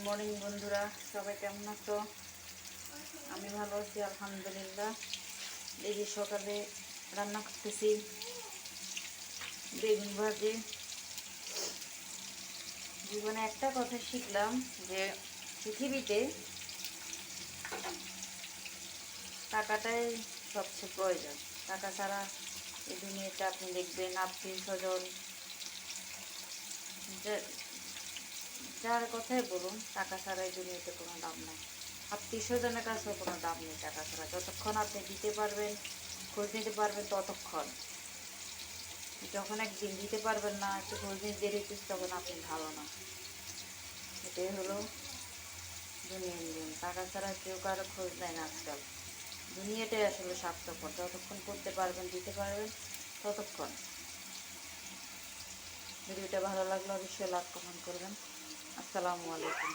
Morning বন্ধুরা, সবাই কেমন আছো? আমি ভালো আছি আলহামদুলিল্লাহ। এই যে সকালে রান্না করতেছি বেগুন ভাজি। জীবনে একটা কথা শিখলাম যে পৃথিবীতে টাকাটাই সবচেয়ে প্রয়োজন। টাকা ছাড়া এই দুনিয়াতে আপনি দেখবেন আত্মীয় স্বজন যার কথাই বলুন, টাকা ছাড়া এই দুনিয়াতে কোনো দাম নাই। আত্মীয় স্বজনের কাছেও কোনো দাম নেই টাকা ছাড়া। যতক্ষণ আপনি দিতে পারবেন, খোঁজ নিতে পারবেন, ততক্ষণ। যখন একদিন দিতে পারবেন না, একটু খোঁজ নিতে দেরি হচ্ছে, তখন আপনি ভালো না। এটাই হলো দুনিয়ার নিয়ম। টাকা ছাড়া কেউ কারো খোঁজ নেয় না আজকাল। দুনিয়াটাই আসলে স্বার্থপর। যতক্ষণ করতে পারবেন, দিতে পারবেন, ততক্ষণ। ভিডিওটা ভালো লাগলে অবশ্যই লাইক কমেন্ট করবেন। আসসালামু আলাইকুম।